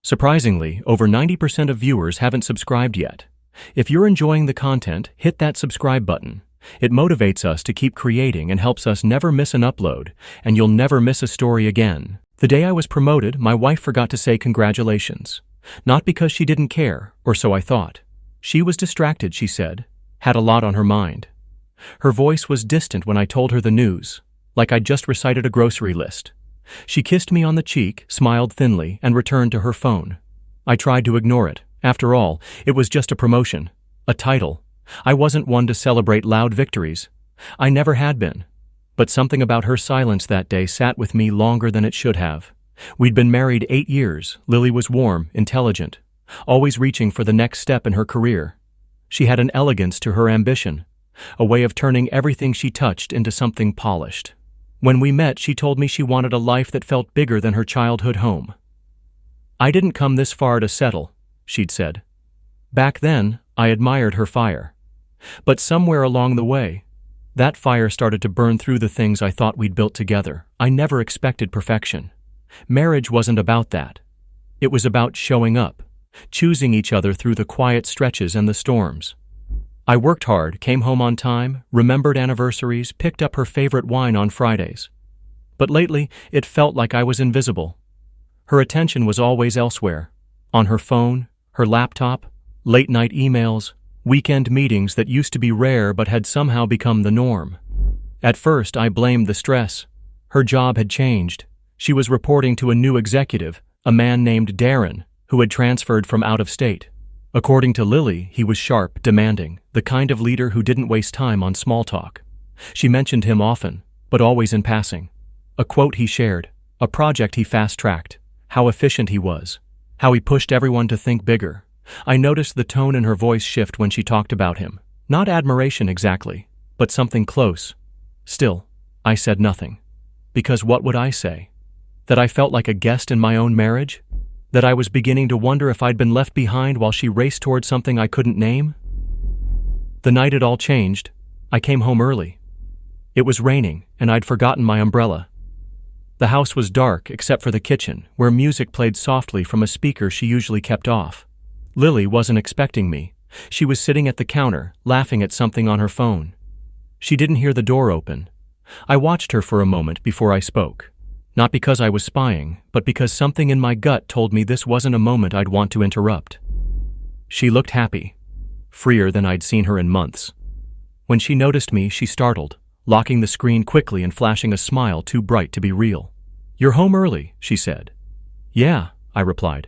Surprisingly, over 90% of viewers haven't subscribed yet. If you're enjoying the content, hit that subscribe button. It motivates us to keep creating and helps us never miss an upload, and you'll never miss a story again. The day I was promoted, my wife forgot to say congratulations. Not because she didn't care, or so I thought. She was distracted, she said. Had a lot on her mind. Her voice was distant when I told her the news, like I'd just recited a grocery list. She kissed me on the cheek, smiled thinly, and returned to her phone. I tried to ignore it. After all, it was just a promotion, a title. I wasn't one to celebrate loud victories. I never had been. But something about her silence that day sat with me longer than it should have. We'd been married 8 years. Lily was warm, intelligent, always reaching for the next step in her career. She had an elegance to her ambition, a way of turning everything she touched into something polished. When we met, she told me she wanted a life that felt bigger than her childhood home. I didn't come this far to settle, she'd said. Back then, I admired her fire. But somewhere along the way, that fire started to burn through the things I thought we'd built together. I never expected perfection. Marriage wasn't about that. It was about showing up, choosing each other through the quiet stretches and the storms. I worked hard, came home on time, remembered anniversaries, picked up her favorite wine on Fridays. But lately, it felt like I was invisible. Her attention was always elsewhere, on her phone, her laptop, late-night emails, weekend meetings that used to be rare but had somehow become the norm. At first, I blamed the stress. Her job had changed. She was reporting to a new executive, a man named Darren, who had transferred from out of state. According to Lily, he was sharp, demanding, the kind of leader who didn't waste time on small talk. She mentioned him often, but always in passing. A quote he shared, a project he fast-tracked, how efficient he was, how he pushed everyone to think bigger. I noticed the tone in her voice shift when she talked about him. Not admiration exactly, but something close. Still, I said nothing. Because what would I say? That I felt like a guest in my own marriage? That I was beginning to wonder if I'd been left behind while she raced toward something I couldn't name? The night it all changed, I came home early. It was raining, and I'd forgotten my umbrella. The house was dark except for the kitchen, where music played softly from a speaker she usually kept off. Lily wasn't expecting me. She was sitting at the counter, laughing at something on her phone. She didn't hear the door open. I watched her for a moment before I spoke. Not because I was spying, but because something in my gut told me this wasn't a moment I'd want to interrupt. She looked happy, freer than I'd seen her in months. When she noticed me, she startled, locking the screen quickly and flashing a smile too bright to be real. "You're home early," she said. "Yeah," I replied.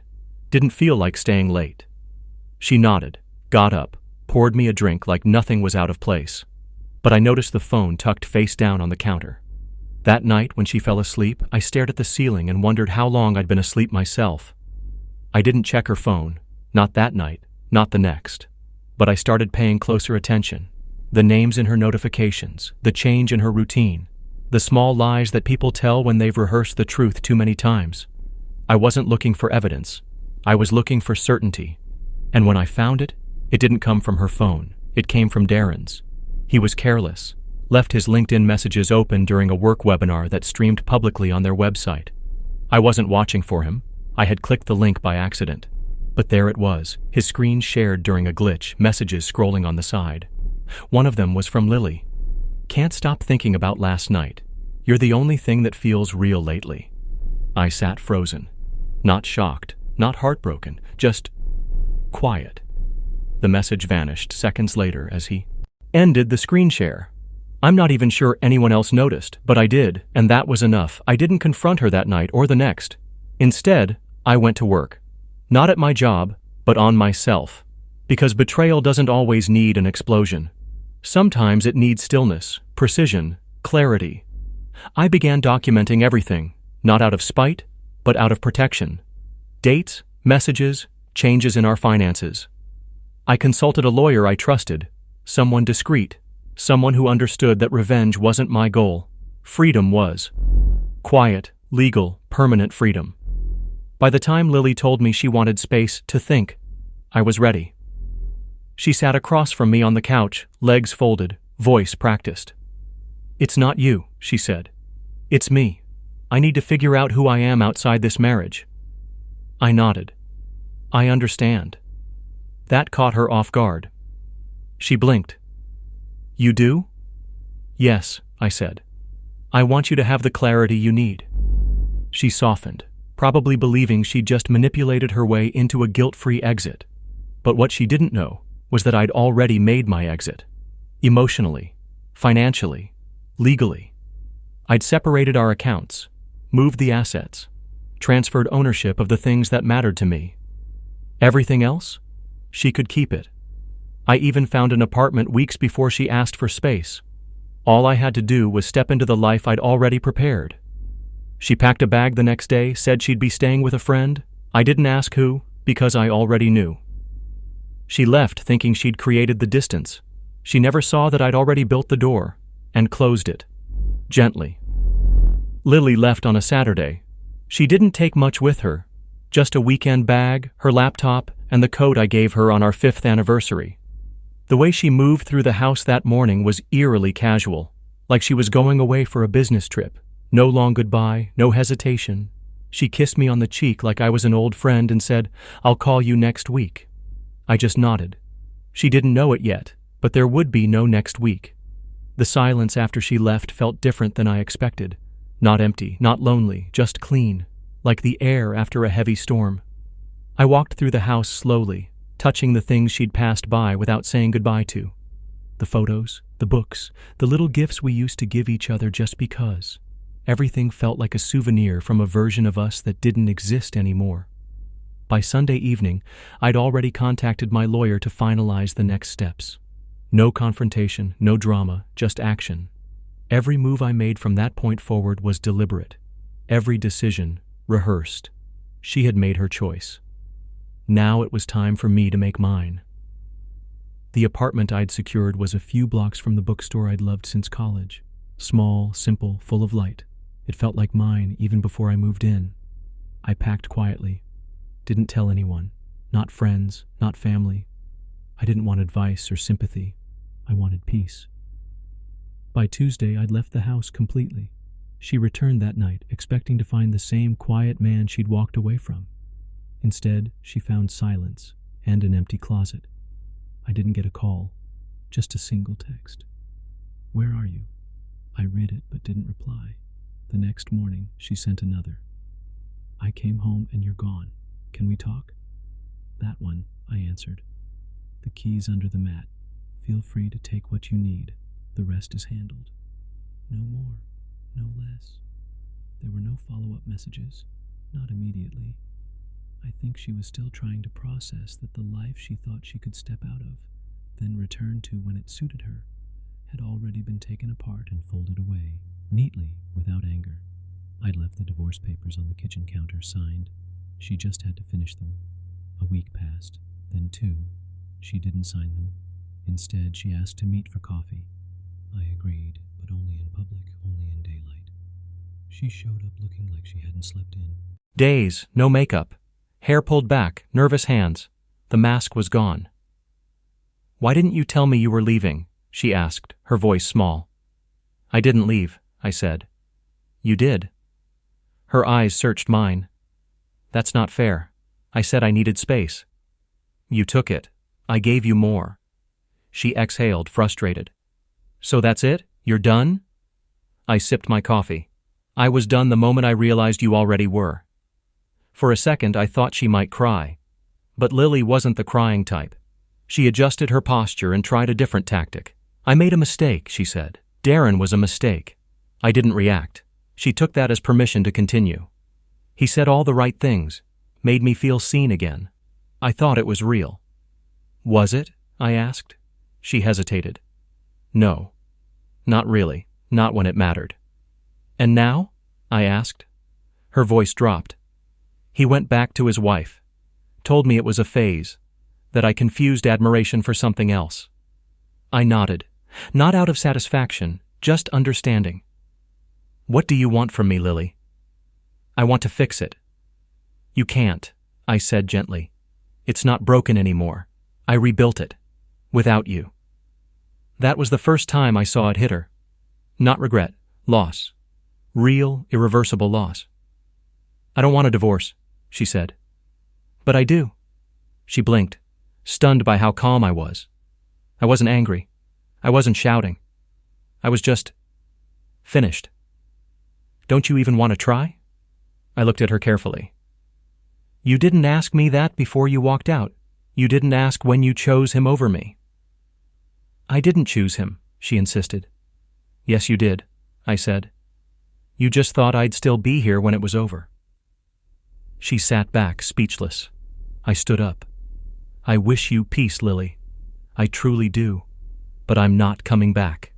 "Didn't feel like staying late." She nodded, got up, poured me a drink like nothing was out of place. But I noticed the phone tucked face down on the counter. That night, when she fell asleep, I stared at the ceiling and wondered how long I'd been asleep myself. I didn't check her phone, not that night, not the next. But I started paying closer attention. The names in her notifications, the change in her routine, the small lies that people tell when they've rehearsed the truth too many times. I wasn't looking for evidence. I was looking for certainty. And when I found it, it didn't come from her phone. It came from Darren's. He was careless. Left his LinkedIn messages open during a work webinar that streamed publicly on their website. I wasn't watching for him. I had clicked the link by accident. But there it was, his screen shared during a glitch, messages scrolling on the side. One of them was from Lily. "Can't stop thinking about last night. You're the only thing that feels real lately." I sat frozen. Not shocked, not heartbroken, just quiet. The message vanished seconds later as he ended the screen share. I'm not even sure anyone else noticed, but I did, and that was enough. I didn't confront her that night or the next. Instead, I went to work. Not at my job, but on myself. Because betrayal doesn't always need an explosion. Sometimes it needs stillness, precision, clarity. I began documenting everything, not out of spite, but out of protection. Dates, messages, changes in our finances. I consulted a lawyer I trusted, someone discreet, someone who understood that revenge wasn't my goal. Freedom was. Quiet, legal, permanent freedom. By the time Lily told me she wanted space to think, I was ready. She sat across from me on the couch, legs folded, voice practiced. "It's not you," she said. "It's me. I need to figure out who I am outside this marriage." I nodded. I understand. That caught her off guard. She blinked. You do? Yes, I said. I want you to have the clarity you need. She softened, probably believing she'd just manipulated her way into a guilt-free exit. But what she didn't know was that I'd already made my exit. Emotionally, financially, legally. I'd separated our accounts, moved the assets, transferred ownership of the things that mattered to me. Everything else? She could keep it. I even found an apartment weeks before she asked for space. All I had to do was step into the life I'd already prepared. She packed a bag the next day, said she'd be staying with a friend. I didn't ask who, because I already knew. She left thinking she'd created the distance. She never saw that I'd already built the door, and closed it. Gently. Lily left on a Saturday. She didn't take much with her. Just a weekend bag, her laptop, and the coat I gave her on our 5th anniversary. The way she moved through the house that morning was eerily casual, like she was going away for a business trip. No long goodbye, no hesitation. She kissed me on the cheek like I was an old friend and said, "I'll call you next week." I just nodded. She didn't know it yet, but there would be no next week. The silence after she left felt different than I expected. Not empty, not lonely, just clean, like the air after a heavy storm. I walked through the house slowly, touching the things she'd passed by without saying goodbye to. The photos, the books, the little gifts we used to give each other just because. Everything felt like a souvenir from a version of us that didn't exist anymore. By Sunday evening, I'd already contacted my lawyer to finalize the next steps. No confrontation, no drama, just action. Every move I made from that point forward was deliberate. Every decision, rehearsed. She had made her choice. Now it was time for me to make mine. The apartment I'd secured was a few blocks from the bookstore I'd loved since college. Small, simple, full of light. It felt like mine even before I moved in. I packed quietly. Didn't tell anyone. Not friends, not family. I didn't want advice or sympathy. I wanted peace. By Tuesday, I'd left the house completely. She returned that night, expecting to find the same quiet man she'd walked away from. Instead, she found silence and an empty closet. I didn't get a call, just a single text. "Where are you?" I read it but didn't reply. The next morning, she sent another. "I came home and you're gone. Can we talk?" "That one," I answered. "The key's under the mat. Feel free to take what you need. The rest is handled." No more, no less. There were no follow-up messages, not immediately. I think she was still trying to process that the life she thought she could step out of, then return to when it suited her, had already been taken apart and folded away, neatly, without anger. I'd left the divorce papers on the kitchen counter signed. She just had to finish them. A week passed, then 2. She didn't sign them. Instead, she asked to meet for coffee. I agreed, but only in public, only in daylight. She showed up looking like she hadn't slept in. Days, no makeup. Hair pulled back, nervous hands. The mask was gone. "Why didn't you tell me you were leaving?" she asked, her voice small. "I didn't leave," I said. "You did." Her eyes searched mine. "That's not fair. I said I needed space." "You took it. I gave you more." She exhaled, frustrated. "So that's it? You're done?" I sipped my coffee. I was done the moment I realized you already were. For a second, I thought she might cry. But Lily wasn't the crying type. She adjusted her posture and tried a different tactic. "I made a mistake," she said. "Darren was a mistake." I didn't react. She took that as permission to continue. "He said all the right things, made me feel seen again. I thought it was real." "Was it?" I asked. She hesitated. "No. Not really. Not when it mattered." "And now?" I asked. Her voice dropped. "He went back to his wife. Told me it was a phase, that I confused admiration for something else." I nodded, not out of satisfaction, just understanding. "What do you want from me, Lily?" "I want to fix it." "You can't," I said gently. "It's not broken anymore. I rebuilt it. Without you." That was the first time I saw it hit her. Not regret, loss. Real, irreversible loss. "I don't want a divorce," she said. "But I do." She blinked, stunned by how calm I was. I wasn't angry. I wasn't shouting. I was just finished. Don't you even want to try? I looked at her carefully. You didn't ask me that before you walked out. You didn't ask when you chose him over me. I didn't choose him, she insisted. Yes, you did, I said. You just thought I'd still be here when it was over. She sat back, speechless. I stood up. I wish you peace, Lily. I truly do. But I'm not coming back.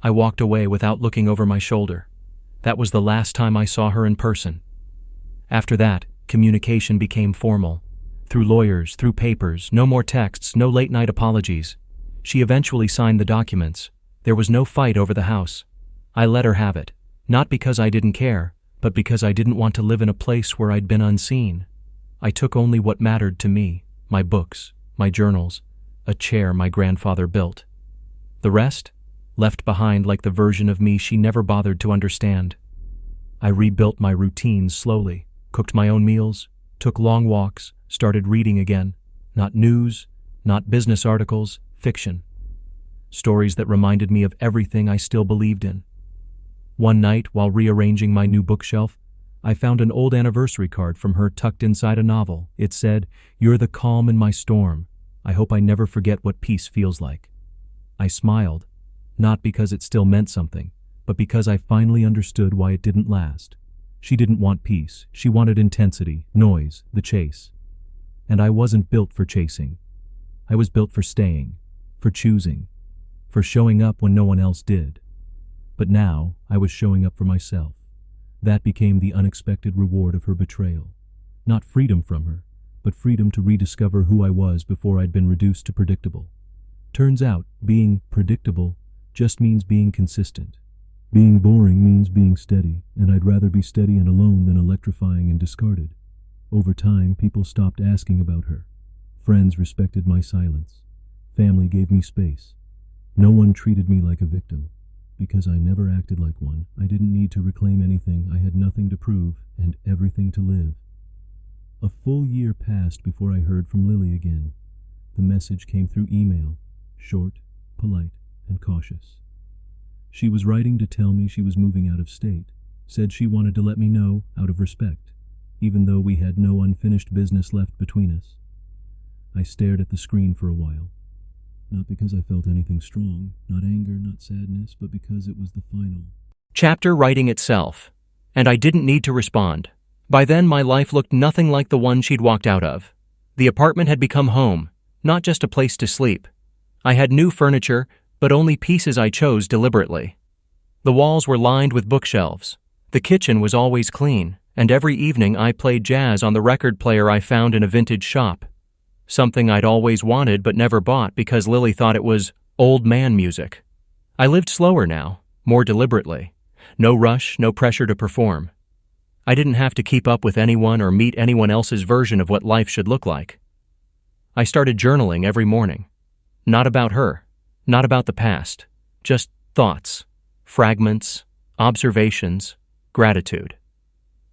I walked away without looking over my shoulder. That was the last time I saw her in person. After that, communication became formal. Through lawyers, through papers, no more texts, no late-night apologies. She eventually signed the documents. There was no fight over the house. I let her have it, not because I didn't care, but because I didn't want to live in a place where I'd been unseen. I took only what mattered to me, my books, my journals, a chair my grandfather built. The rest? Left behind like the version of me she never bothered to understand. I rebuilt my routines slowly, cooked my own meals, took long walks, started reading again. Not news, not business articles, fiction. Stories that reminded me of everything I still believed in. One night, while rearranging my new bookshelf, I found an old anniversary card from her tucked inside a novel. It said, "You're the calm in my storm. I hope I never forget what peace feels like." I smiled, not because it still meant something, but because I finally understood why it didn't last. She didn't want peace. She wanted intensity, noise, the chase. And I wasn't built for chasing. I was built for staying, for choosing, for showing up when no one else did. But now I was showing up for myself. That became the unexpected reward of her betrayal. Not freedom from her, but freedom to rediscover who I was before I'd been reduced to predictable. Turns out, being predictable just means being consistent. Being boring means being steady, and I'd rather be steady and alone than electrifying and discarded. Over time, people stopped asking about her. Friends respected my silence. Family gave me space. No one treated me like a victim. Because I never acted like one, I didn't need to reclaim anything. I had nothing to prove and everything to live. A full year passed before I heard from Lily again. The message came through email, short, polite, and cautious. She was writing to tell me she was moving out of state, said she wanted to let me know out of respect, even though we had no unfinished business left between us. I stared at the screen for a while. Not because I felt anything strong, not anger, not sadness, but because it was the final chapter writing itself, and I didn't need to respond. By then, my life looked nothing like the one she'd walked out of. The apartment had become home, not just a place to sleep. I had new furniture, but only pieces I chose deliberately. The walls were lined with bookshelves. The kitchen was always clean, and every evening I played jazz on the record player I found in a vintage shop. Something I'd always wanted but never bought because Lily thought it was old man music. I lived slower now, more deliberately. No rush, no pressure to perform. I didn't have to keep up with anyone or meet anyone else's version of what life should look like. I started journaling every morning. Not about her, not about the past, just thoughts, fragments, observations, gratitude.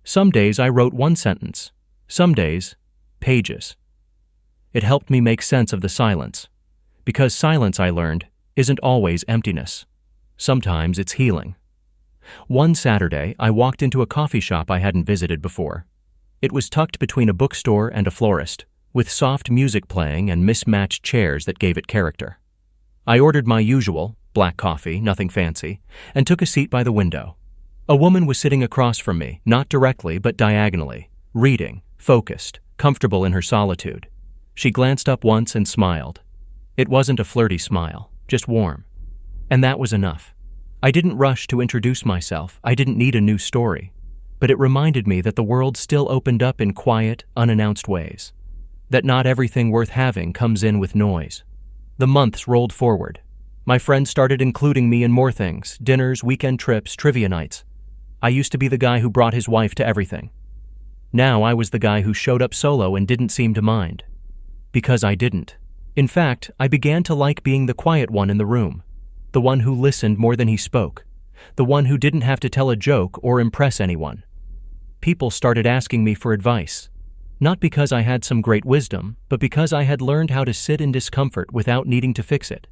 Some days I wrote one sentence, some days, pages. It helped me make sense of the silence, because silence, I learned, isn't always emptiness. Sometimes it's healing. One Saturday, I walked into a coffee shop I hadn't visited before. It was tucked between a bookstore and a florist, with soft music playing and mismatched chairs that gave it character. I ordered my usual, black coffee, nothing fancy, and took a seat by the window. A woman was sitting across from me, not directly but diagonally, reading, focused, comfortable in her solitude. She glanced up once and smiled. It wasn't a flirty smile, just warm. And that was enough. I didn't rush to introduce myself. I didn't need a new story. But it reminded me that the world still opened up in quiet, unannounced ways. That not everything worth having comes in with noise. The months rolled forward. My friends started including me in more things, dinners, weekend trips, trivia nights. I used to be the guy who brought his wife to everything. Now I was the guy who showed up solo and didn't seem to mind. Because I didn't. In fact, I began to like being the quiet one in the room, the one who listened more than he spoke, the one who didn't have to tell a joke or impress anyone. People started asking me for advice. Not because I had some great wisdom, but because I had learned how to sit in discomfort without needing to fix it.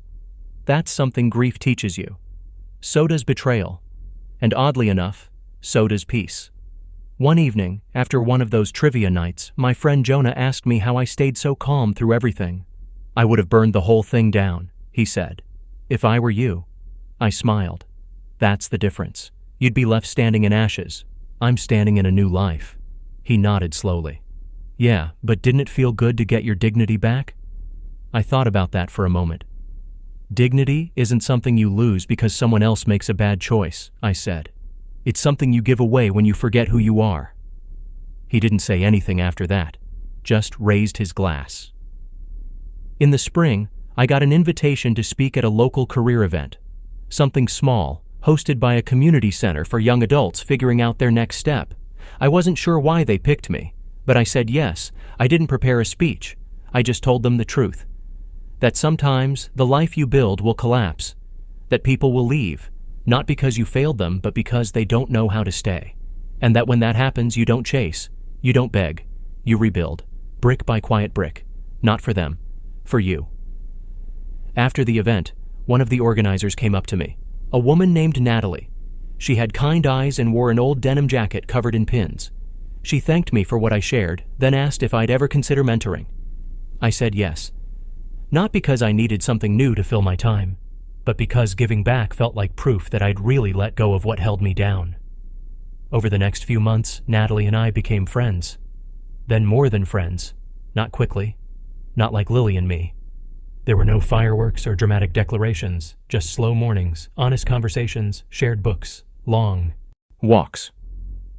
That's something grief teaches you. So does betrayal. And oddly enough, so does peace. One evening, after one of those trivia nights, my friend Jonah asked me how I stayed so calm through everything. I would have burned the whole thing down, he said. If I were you. I smiled. That's the difference. You'd be left standing in ashes. I'm standing in a new life. He nodded slowly. Yeah, but didn't it feel good to get your dignity back? I thought about that for a moment. Dignity isn't something you lose because someone else makes a bad choice, I said. It's something you give away when you forget who you are. He didn't say anything after that, just raised his glass. In the spring, I got an invitation to speak at a local career event. Something small, hosted by a community center for young adults figuring out their next step. I wasn't sure why they picked me, but I said yes. I didn't prepare a speech. I just told them the truth. That sometimes the life you build will collapse. That people will leave, not because you failed them, but because they don't know how to stay. And that when that happens, you don't chase. You don't beg. You rebuild, brick by quiet brick. Not for them, for you. After the event, one of the organizers came up to me. A woman named Natalie. She had kind eyes and wore an old denim jacket covered in pins. She thanked me for what I shared, then asked if I'd ever consider mentoring. I said yes. Not because I needed something new to fill my time, but because giving back felt like proof that I'd really let go of what held me down. Over the next few months, Natalie and I became friends. Then more than friends. Not quickly. Not like Lily and me. There were no fireworks or dramatic declarations, just slow mornings, honest conversations, shared books, long walks.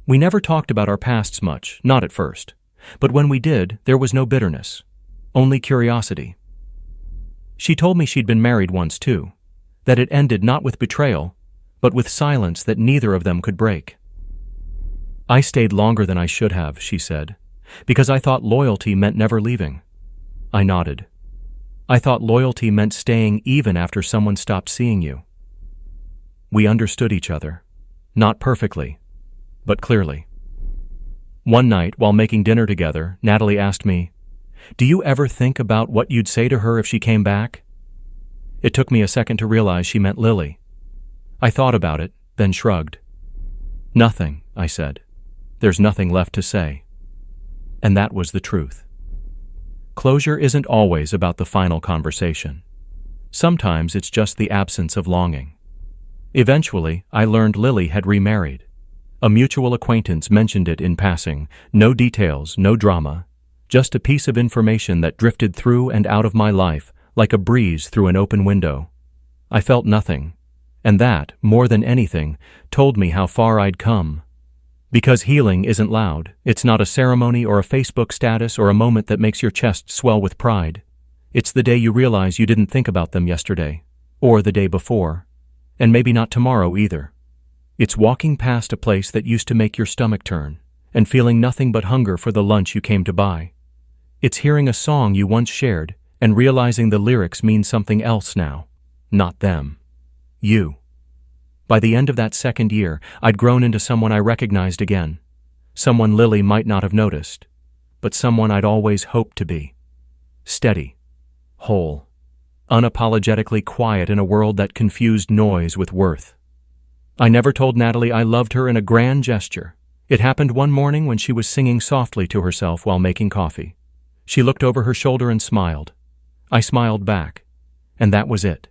We never talked about our pasts much, not at first. But when we did, there was no bitterness. Only curiosity. She told me she'd been married once too. That it ended not with betrayal, but with silence that neither of them could break. I stayed longer than I should have, she said, because I thought loyalty meant never leaving. I nodded. I thought loyalty meant staying even after someone stopped seeing you. We understood each other. Not perfectly, but clearly. One night, while making dinner together, Natalie asked me, "Do you ever think about what you'd say to her if she came back?" It took me a second to realize she meant Lily. I thought about it, then shrugged. Nothing, I said. There's nothing left to say. And that was the truth. Closure isn't always about the final conversation. Sometimes it's just the absence of longing. Eventually, I learned Lily had remarried. A mutual acquaintance mentioned it in passing. No details, no drama. Just a piece of information that drifted through and out of my life like a breeze through an open window. I felt nothing, and that, more than anything, told me how far I'd come. Because healing isn't loud. It's not a ceremony or a Facebook status or a moment that makes your chest swell with pride. It's the day you realize you didn't think about them yesterday, or the day before, and maybe not tomorrow either. It's walking past a place that used to make your stomach turn, and feeling nothing but hunger for the lunch you came to buy. It's hearing a song you once shared, and realizing the lyrics mean something else now. Not them. You. By the end of that second year, I'd grown into someone I recognized again. Someone Lily might not have noticed, but someone I'd always hoped to be. Steady. Whole. Unapologetically quiet in a world that confused noise with worth. I never told Natalie I loved her in a grand gesture. It happened one morning when she was singing softly to herself while making coffee. She looked over her shoulder and smiled. I smiled back, and that was it.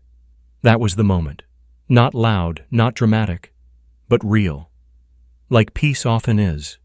That was the moment. Not loud, not dramatic, but real. Like peace often is,